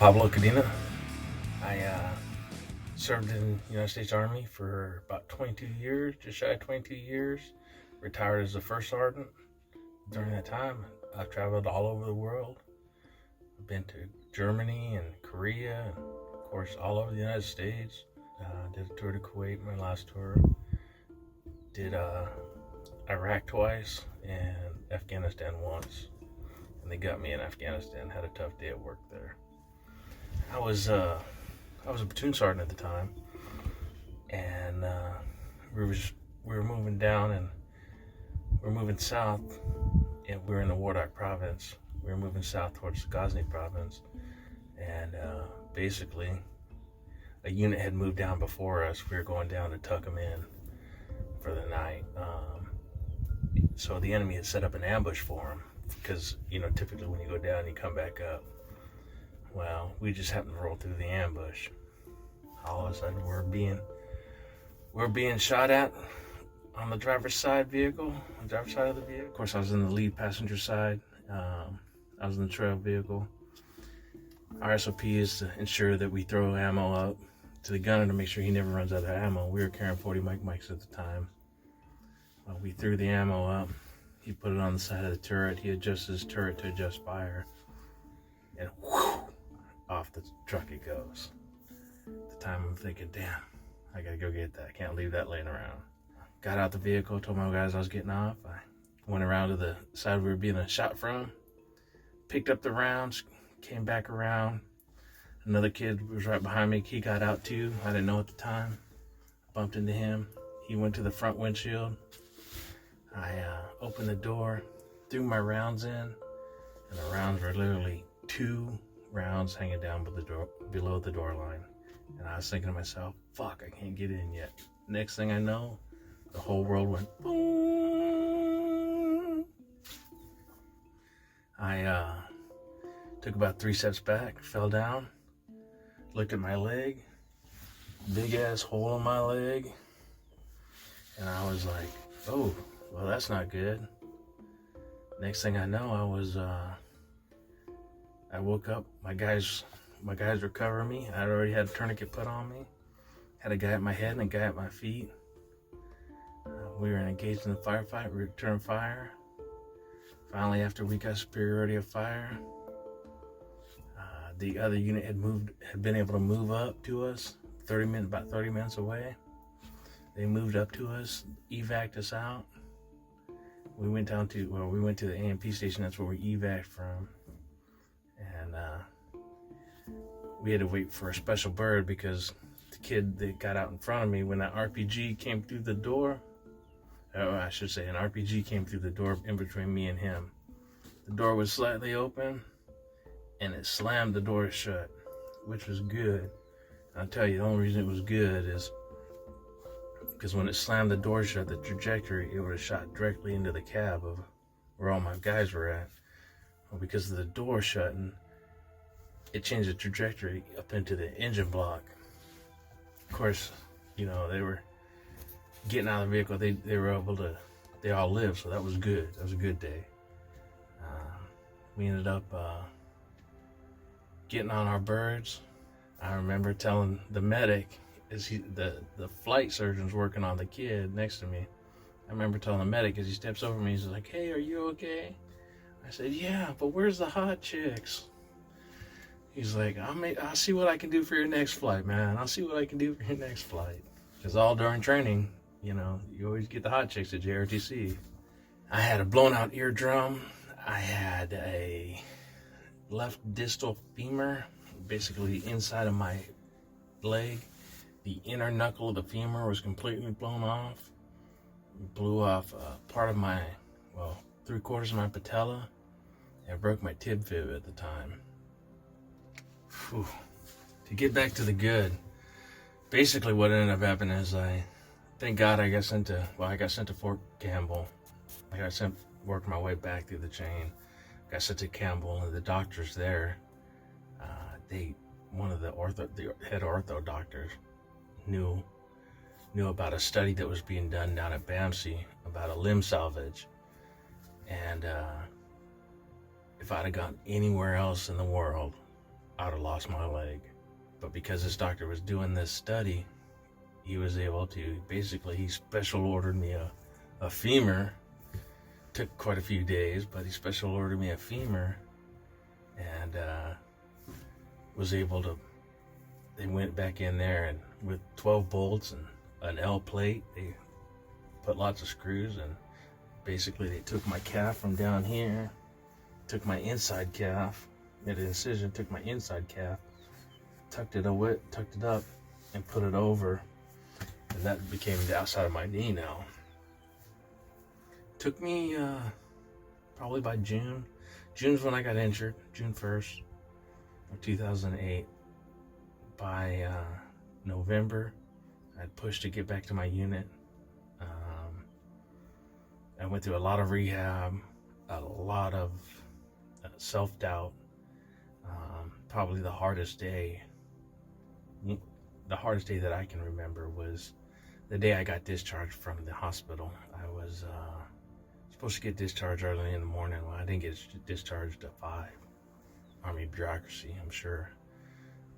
Pablo. I served in the United States Army for about 22 years, just shy of 22 years. Retired as a first sergeant. During that time, I've traveled all over the world. I've been to Germany and Korea, and of course, all over the United States. Did a tour to Kuwait, my last tour. Did Iraq twice and Afghanistan once. And they got me in Afghanistan. Had a tough day at work there. I was a platoon sergeant at the time, and we were moving down, and we were moving south, and we were in the Wardak province. We were moving south towards the Ghazni province, and basically a unit had moved down before us. We were going down to tuck them in for the night. So the enemy had set up an ambush for them, because typically when you go down, you come back up. Well, we just happened to roll through the ambush. All of a sudden, we're being shot at on the driver's side of the vehicle. Of course, I was in the lead passenger side. I was in the trail vehicle. Our SOP is to ensure that we throw ammo up to the gunner to make sure he never runs out of ammo. We were carrying 40 mics at the time. We threw the ammo up. He put it on the side of the turret. He adjusted his turret to adjust fire. And whoosh, off the truck it goes. At the time I'm thinking, damn, I gotta go get that. I can't leave that laying around. Got out the vehicle, told my guys I was getting off. I went around to the side we were being shot from, picked up the rounds, came back around. Another kid was right behind me. He got out too. I didn't know at the time. Bumped into him. He went to the front windshield. I opened the door, threw my rounds in, and the rounds were literally 2 rounds hanging down below the door line. And I was thinking to myself, fuck, I can't get in yet. Next thing I know, the whole world went boom. I took about 3 steps back, fell down, looked at my leg, big ass hole in my leg, and I was like, oh, well, that's not good. Next thing I know, I woke up. My guys were covering me. I already had a tourniquet put on me. Had a guy at my head and a guy at my feet. We were engaged in the firefight. We returned fire. Finally, after we got superiority of fire, the other unit had been able to move up to us. About 30 minutes away. They moved up to us, evac'd us out. We went to the AMP station. That's where we evac'd from. And we had to wait for a special bird because the kid that got out in front of me, when that RPG came through the door, I should say an RPG came through the door in between me and him. The door was slightly open and it slammed the door shut, which was good. I'll tell you, the only reason it was good is because when it slammed the door shut, the trajectory, it would have shot directly into the cab of where all my guys were at. Well, because of the door shutting, it changed the trajectory up into the engine block. Of course, they were getting out of the vehicle. They were able to, they all lived, so that was good. That was a good day. We ended up getting on our birds. I remember telling the medic, the flight surgeon's working on the kid next to me. I remember telling the medic as he steps over me, he's like, hey, are you okay? I said, yeah, but where's the hot chicks? He's like, I'll see what I can do for your next flight, man. I'll see what I can do for your next flight. Because all during training, you always get the hot chicks at JRTC. I had a blown out eardrum. I had a left distal femur, basically inside of my leg. The inner knuckle of the femur was completely blown off. It blew off part of my, 3/4 of my patella. I broke my tib fib at the time. Whew. To get back to the good, basically what ended up happening is thank God I got sent to Fort Campbell. Worked my way back through the chain. Got sent to Campbell, and the doctors there, one of the head ortho doctors knew about a study that was being done down at BAMC about a limb salvage. And if I'd have gone anywhere else in the world, I would have lost my leg. But because this doctor was doing this study, he was able to, basically, he special ordered me a femur. Took quite a few days, but he special ordered me a femur, and was able to, they went back in there, and with 12 bolts and an L plate, they put lots of screws, and basically they took my calf from down here, took my inside calf, made an incision, took my inside calf, tucked it up, and put it over, and that became the outside of my knee now. Took me probably by June. June's when I got injured, June 1st of 2008. By November, I'd pushed to get back to my unit. I went through a lot of rehab, a lot of self-doubt. Probably the hardest day that I can remember was the day I got discharged from the hospital. I was supposed to get discharged early in the morning. Well, I didn't get discharged at 5. Army bureaucracy, I'm sure.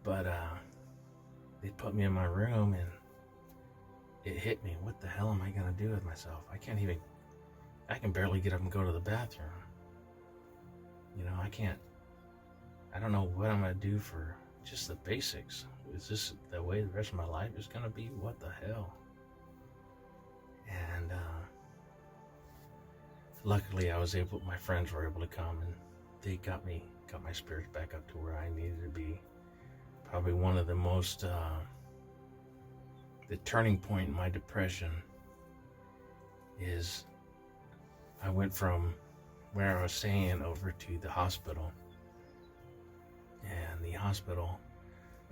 But they put me in my room, and it hit me. What the hell am I going to do with myself? I can barely get up and go to the bathroom. You know, I don't know what I'm going to do for just the basics. Is this the way the rest of my life is going to be? What the hell? And luckily my friends were able to come, and they got my spirits back up to where I needed to be. Probably one of the most, the turning point in my depression is I went from where I was staying over to the hospital. And the hospital,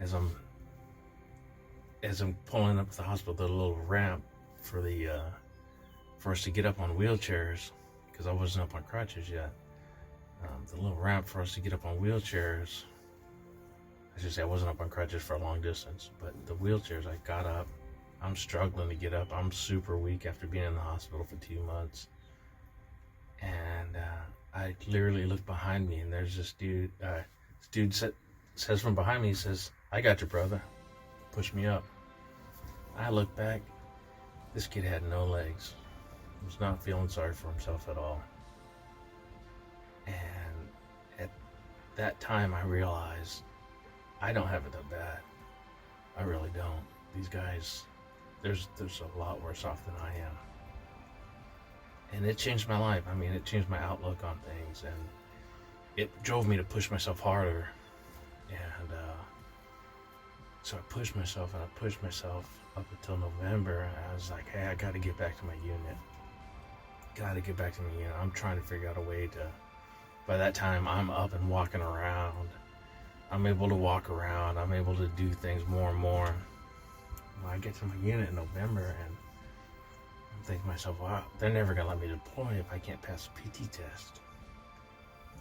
as I'm pulling up to the hospital, the little ramp for us to get up on wheelchairs, because I wasn't up on crutches yet. The little ramp for us to get up on wheelchairs. I should say I wasn't up on crutches for a long distance, but the wheelchairs, I got up. I'm struggling to get up. I'm super weak after being in the hospital for 2 months. And I literally look behind me, and there's this dude. This dude says from behind me, he says, "I got you, brother." Push me up. I look back. This kid had no legs. He was not feeling sorry for himself at all. And at that time, I realized I don't have it that bad. I really don't. These guys, there's a lot worse off than I am. And it changed my life. I mean, it changed my outlook on things, and it drove me to push myself harder. And so I pushed myself up until November. And I was like, hey, I got to get back to my unit. I'm trying to figure out a way to, by that time, I'm up and walking around. I'm able to walk around. I'm able to do things more and more. When I get to my unit in November, and I'm thinking to myself, wow, they're never going to let me deploy if I can't pass a PT test.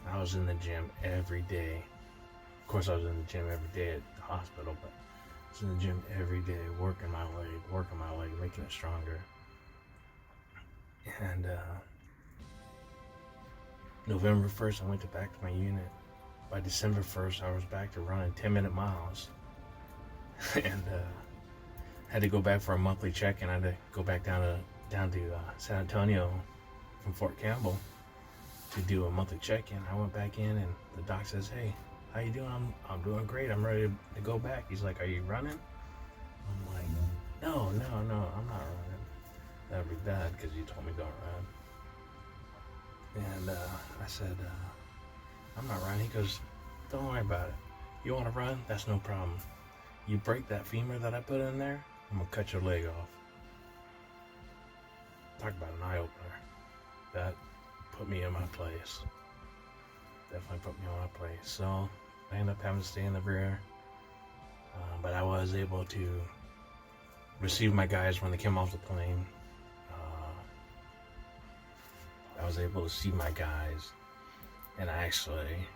I was in the gym every day. Of course, I was in the gym every day at the hospital, but I was in the gym every day, working my leg, making it stronger. And November 1st, I went back to my unit. By December 1st, I was back to running 10-minute miles. And had to go back for a monthly check-in. I had to go back down to San Antonio from Fort Campbell to do a monthly check-in. I went back in, and the doc says, "Hey, how you doing?" I'm doing great. I'm ready to go back. He's like, "Are you running?" I'm like, no, I'm not running. That would be bad because you told me don't run. And I said, "I'm not running." He goes, "Don't worry about it. You want to run? That's no problem. You break that femur that I put in there, I'm going to cut your leg off." Talk about an eye-opener. That put me in my place. Definitely put me in my place. So I ended up having to stay in the rear. But I was able to receive my guys when they came off the plane. I was able to see my guys. And actually,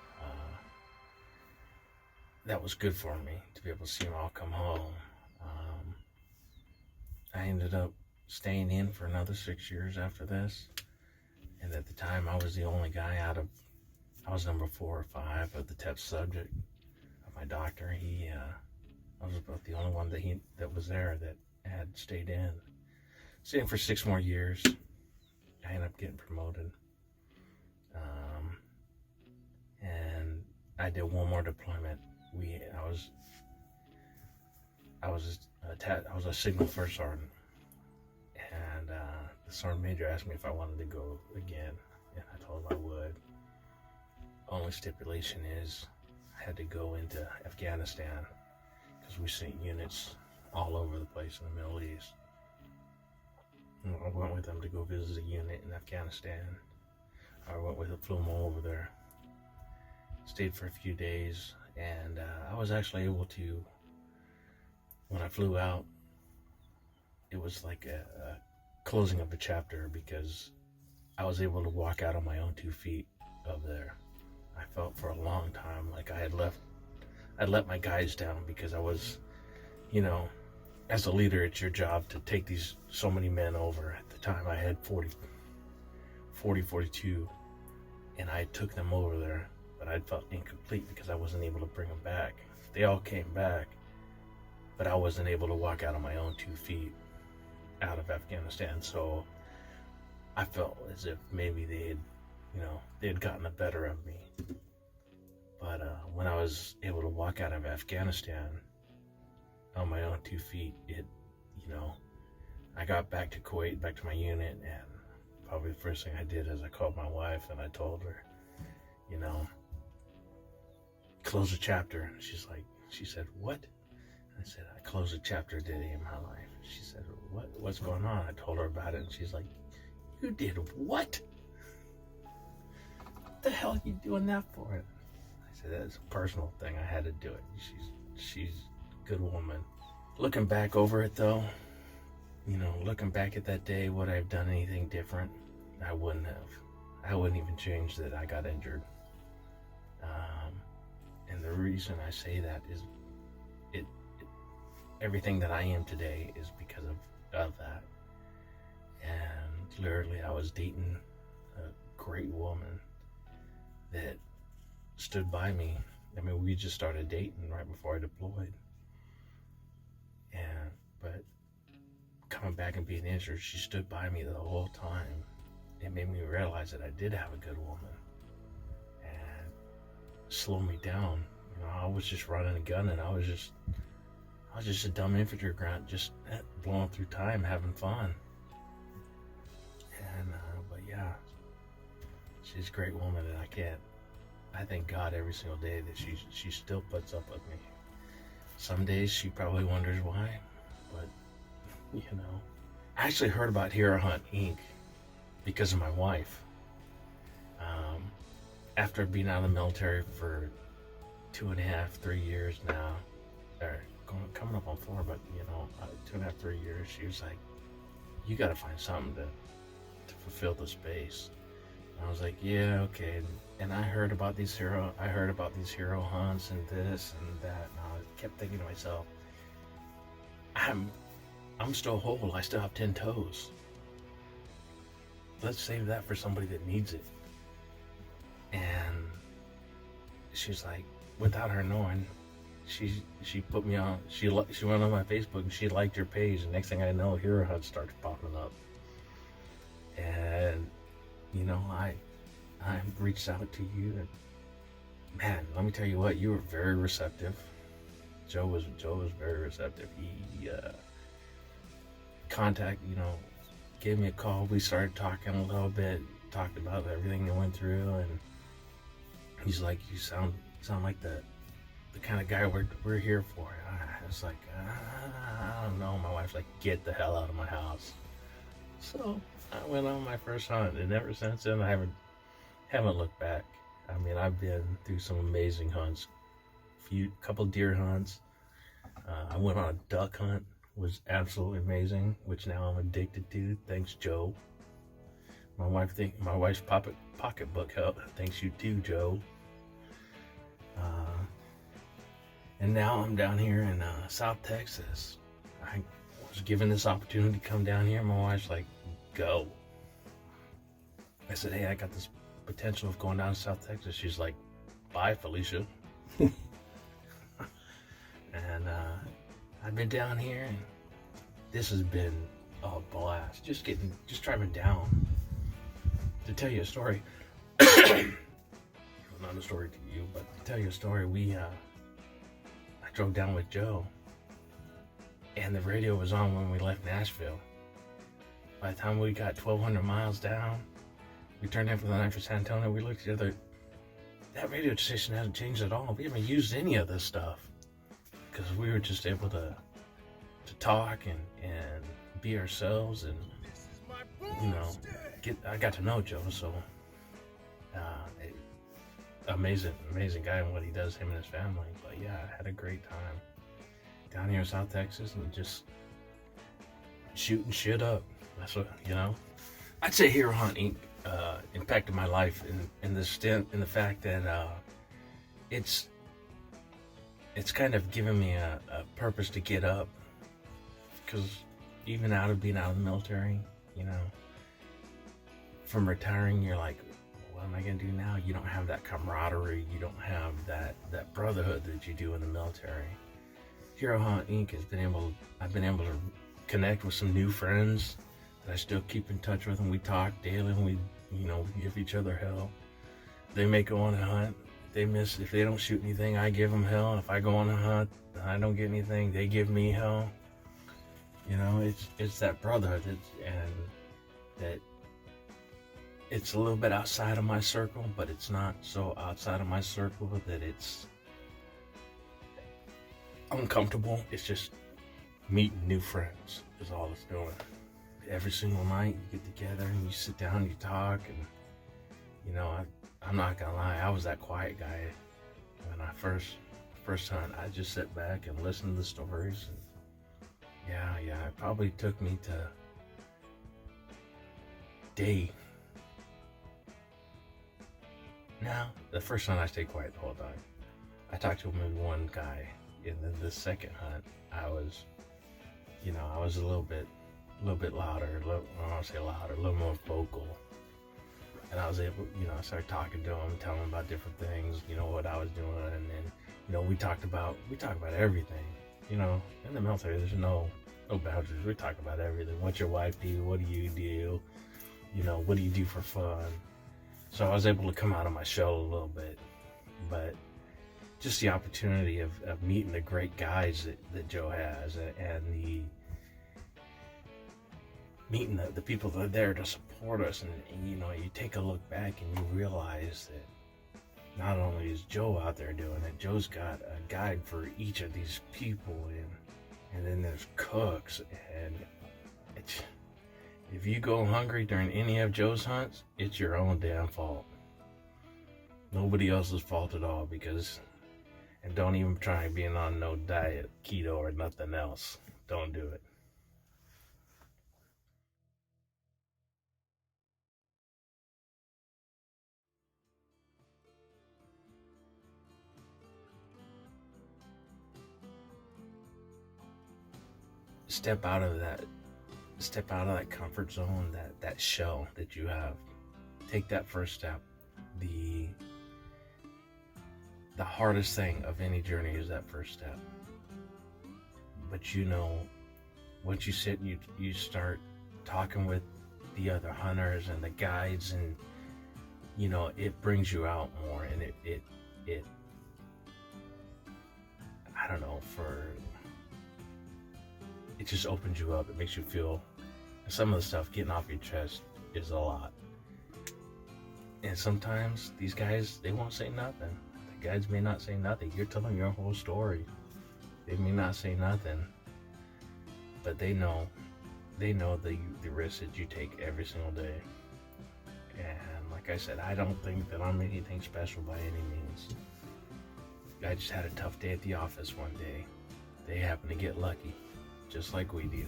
that was good for me to be able to see them all come home. I ended up staying in for another 6 years after this. And at the time, I was the only guy I was number 4 or 5 of the test subject my doctor, I was about the only one that was there that had stayed in for 6 more years. I ended up getting promoted, and I did one more deployment. I was a signal first sergeant, and the sergeant major asked me if I wanted to go again, and I told him I would. Only stipulation is I had to go into Afghanistan because we sent units all over the place in the Middle East. And I went with them to go visit a unit in Afghanistan. Flew them all over there. Stayed for a few days, and I was actually able to, when I flew out, it was like a closing of a chapter because I was able to walk out on my own 2 feet of there. I felt for a long time like I'd let my guys down because I was, as a leader, it's your job to take so many men over. At the time I had 42, and I took them over there, but I felt incomplete because I wasn't able to bring them back. They all came back, but I wasn't able to walk out on my own 2 feet out of Afghanistan. So I felt as if maybe they had gotten the better of me. But when I was able to walk out of Afghanistan on my own 2 feet, I got back to Kuwait, back to my unit, and probably the first thing I did is I called my wife and I told her, close the chapter. She said, what? I said, I closed a chapter today in my life. She said, what's going on? I told her about it, and she's like, you did what? What the hell are you doing that for? I said, that's a personal thing. I had to do it. She's a good woman. Looking back over it, though, looking back at that day, would I have done anything different? I wouldn't have. I wouldn't even change that I got injured. And the reason I say that is everything that I am today is because of that. And literally, I was dating a great woman that stood by me. I mean, we just started dating right before I deployed. But coming back and being injured, she stood by me the whole time. It made me realize that I did have a good woman, and slowed me down. I was just running a gun, and I was just a dumb infantry grunt, just blowing through time, having fun. And but yeah, she's a great woman, and I thank God every single day that she still puts up with me. Some days she probably wonders why, but I actually heard about Hero Hunt Inc. because of my wife. After being out of the military for 2.5, 3 years now, or coming up on 4, but 2.5, 3 years, she was like, you got to find something to fulfill the space. And I was like, yeah, okay. And I heard about these hero hunts and this and that, and I kept thinking to myself, I'm still whole. I still have 10 toes. Let's save that for somebody that needs it. And she's like, without her knowing, she put me on. She went on my Facebook and she liked your page. And next thing I know, Hero Hunt starts popping up. And I reached out to you, and man, let me tell you what, you were very receptive. Joe was very receptive. He gave me a call. We started talking a little bit, talked about everything that went through, and he's like, you sound like the kind of guy we're here for. And I was like, I don't know. My wife's like, get the hell out of my house. So I went on my first hunt, and ever since then I haven't looked back. I mean, I've been through some amazing hunts, couple deer hunts. I went on a duck hunt, was absolutely amazing, which now I'm addicted to. Thanks, Joe. My wife's pocketbook help. Thanks you too, Joe. And now I'm down here in South Texas. I was given this opportunity to come down here. My wife's like, go. I said, hey, I got this potential of going down to South Texas. She's like, bye, Felicia. I've been down here, and this has been a blast. Just driving down. To tell you a story, well, not a story to you, but to tell you a story, I drove down with Joe, and the radio was on when we left Nashville. By the time we got 1,200 miles down, we turned in for the night for San Antonio. We looked together. That radio station hasn't changed at all. We haven't used any of this stuff because we were just able to talk and be ourselves, and I got to know Joe, so amazing guy and what he does, him and his family. But yeah, I had a great time down here in South Texas and just shooting shit up. That's what, I'd say Hero Hunt impacted my life in the fact that it's kind of given me a purpose to get up, because even being out of the military, from retiring, you're like, what am I gonna do now? You don't have that camaraderie, you don't have that brotherhood that you do in the military. Hero Hunt Inc. I've been able to connect with some new friends that I still keep in touch with, and we talk daily, and we give each other hell. They may go on a hunt. If they don't shoot anything, I give them hell. If I go on a hunt and I don't get anything, they give me hell. It's that brotherhood, that it's a little bit outside of my circle, but it's not so outside of my circle that it's uncomfortable. It's just meeting new friends is all it's doing. Every single night you get together and you sit down and you talk, and I'm not gonna lie, I was that quiet guy when I first hunt. I just sit back and listen to the stories, and it probably took me to day. Now, the first hunt I stayed quiet the whole time. I talked to maybe one guy, and then the second hunt I was a little bit louder, a little more vocal. And I was able, I started talking to him, telling him about different things, what I was doing, and then, we talk about everything. In the military, there's no boundaries. We talk about everything. What's your wife do? What do you do? What do you do for fun? So I was able to come out of my shell a little bit, but just the opportunity of meeting the great guys that Joe has, and meeting the people that are there to support us, and you take a look back and you realize that not only is Joe out there doing it, Joe's got a guide for each of these people, and then there's cooks, and if you go hungry during any of Joe's hunts, it's your own damn fault. Nobody else's fault at all, and don't even try being on no diet, keto, or nothing else. Don't do it. Step out of that comfort zone, that shell that you have. Take that first step. The hardest thing of any journey is that first step. But once you sit and you start talking with the other hunters and the guides, and it brings you out more, and it I don't know, it just opens you up. It makes you feel, some of the stuff getting off your chest is a lot. And sometimes these guys, they won't say nothing. The guides may not say nothing. You're telling your whole story. They may not say nothing, but they know the risks that you take every single day. And like I said, I don't think that I'm anything special by any means. I just had a tough day at the office one day. They happened to get lucky, just like we do.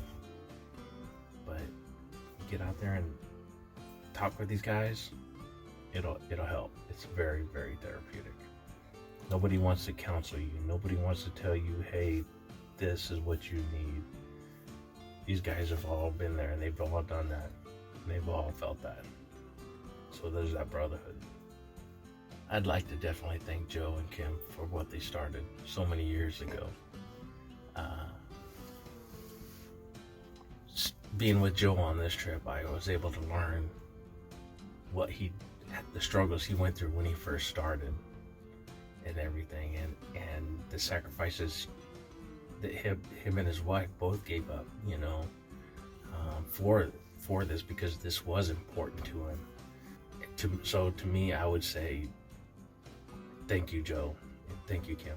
But get out there and talk with these guys, it'll help. It's very, very therapeutic. Nobody wants to counsel you. Nobody wants to tell you, hey, this is what you need. These guys have all been there, and they've all done that. And they've all felt that. So there's that brotherhood. I'd like to definitely thank Joe and Kim for what they started so many years ago. being with Joe on this trip, I was able to learn the struggles he went through when he first started and everything, and the sacrifices that him and his wife both gave up, for this, because this was important to him. So to me, I would say thank you, Joe, and thank you, Kim.